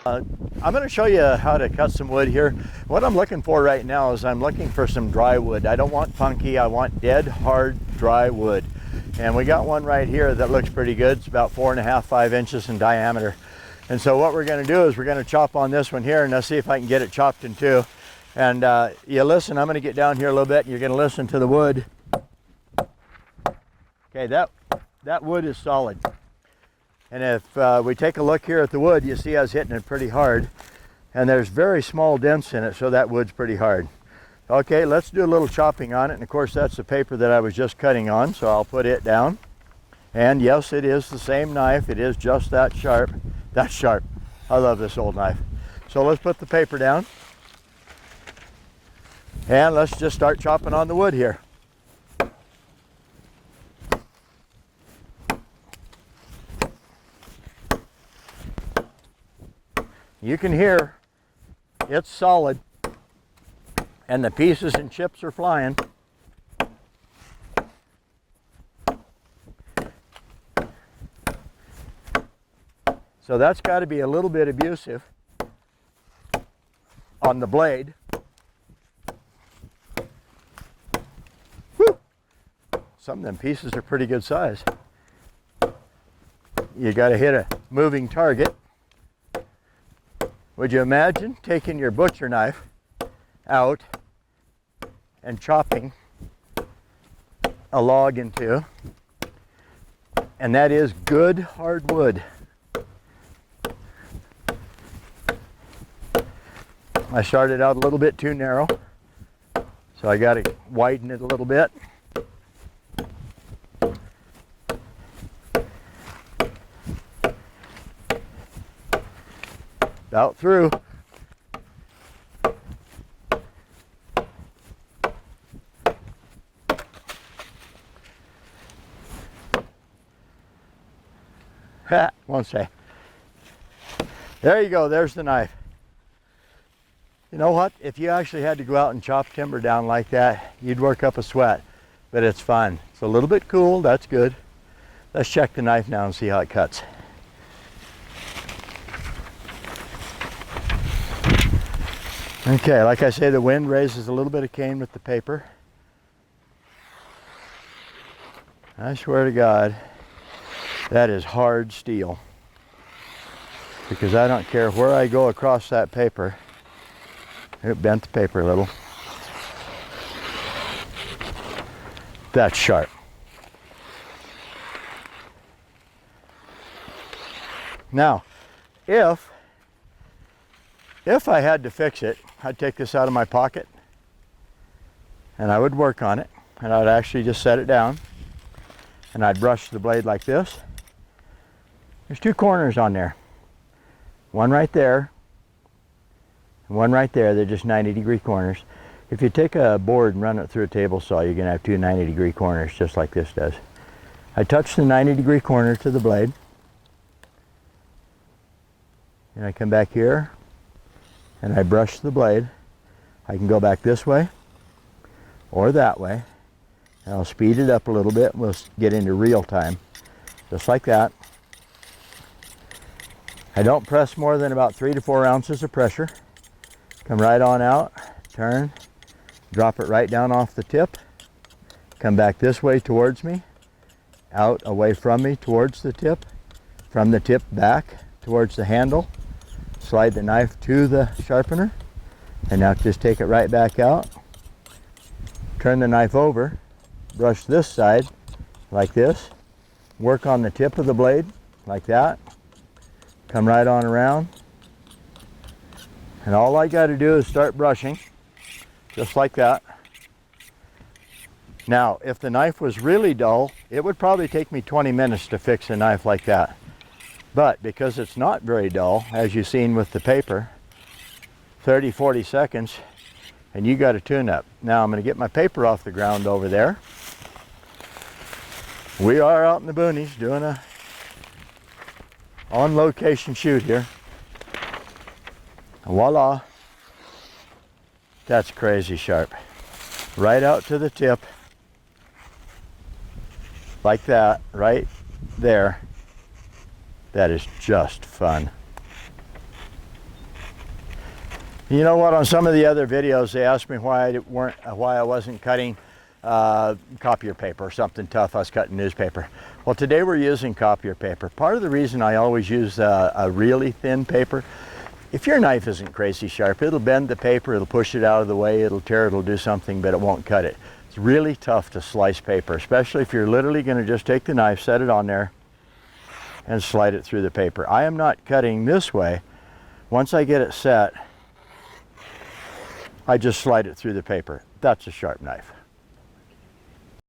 I'm going to show you how to cut some wood here. What I'm looking for right now is I'm looking for some dry wood. I don't want funky, I want dead, hard, dry wood. And we got one right here that looks pretty good. It's about 4.5, 5 inches in diameter. And so what we're going to do is we're going to chop on this one here, and let's see if I can get it chopped in two. And you listen, I'm going to get down here a little bit, and you're going to listen to the wood. Okay, that wood is solid. And if we take a look here at the wood, you see I was hitting it pretty hard. And there's very small dents in it, so that wood's pretty hard. Okay, let's do a little chopping on it. And of course, that's the paper that I was just cutting on, so I'll put it down. And yes, it is the same knife. It is just that sharp. That's sharp. I love this old knife. So let's put the paper down. And let's just start chopping on the wood here. You can hear it's solid and the pieces and chips are flying. So that's got to be a little bit abusive on the blade. Whew. Some of them pieces are pretty good size. You got to hit a moving target. Would you imagine taking your butcher knife out and chopping a log in two? And that is good hardwood. I started out a little bit too narrow, so I got to widen it a little bit. About through. Ha, won't say. There you go, there's the knife. You know what? If you actually had to go out and chop timber down like that, you'd work up a sweat, but it's fun. It's a little bit cool, that's good. Let's check the knife now and see how it cuts. Okay, like I say, the wind raises a little bit of cane with the paper. I swear to God, that is hard steel. Because I don't care where I go across that paper. It bent the paper a little. That's sharp. Now, if I had to fix it, I'd take this out of my pocket and I would work on it, and I'd actually just set it down and I'd brush the blade like this. There's two corners on there. One right there and one right there. They're just 90-degree corners. If you take a board and run it through a table saw, you're going to have two 90-degree corners just like this does. I touch the 90-degree corner to the blade and I come back here and I brush the blade. I can go back this way or that way, and I'll speed it up a little bit and we'll get into real time. Just like that. I don't press more than about 3 to 4 ounces of pressure. Come right on out, turn, drop it right down off the tip, come back this way towards me, out away from me towards the tip, from the tip back towards the handle. Slide the knife to the sharpener, and now just take it right back out. Turn the knife over, brush this side like this, work on the tip of the blade like that, come right on around, and all I got to do is start brushing just like that. Now, if the knife was really dull, it would probably take me 20 minutes to fix a knife like that. But because it's not very dull, as you've seen with the paper, 30, 40 seconds, and you got a tune-up. Now I'm going to get my paper off the ground over there. We are out in the boonies doing a on-location shoot here. Voila. That's crazy sharp. Right out to the tip. Like that, right there. That is just fun. You know what? On some of the other videos, they asked me why I wasn't cutting copier paper or something tough. I was cutting newspaper. Well, today we're using copier paper. Part of the reason I always use a really thin paper, if your knife isn't crazy sharp, it'll bend the paper, it'll push it out of the way, it'll tear, it'll do something, but it won't cut it. It's really tough to slice paper, especially if you're literally going to just take the knife, set it on there, and slide it through the paper. I am not cutting this way. Once I get it set, I just slide it through the paper. That's a sharp knife.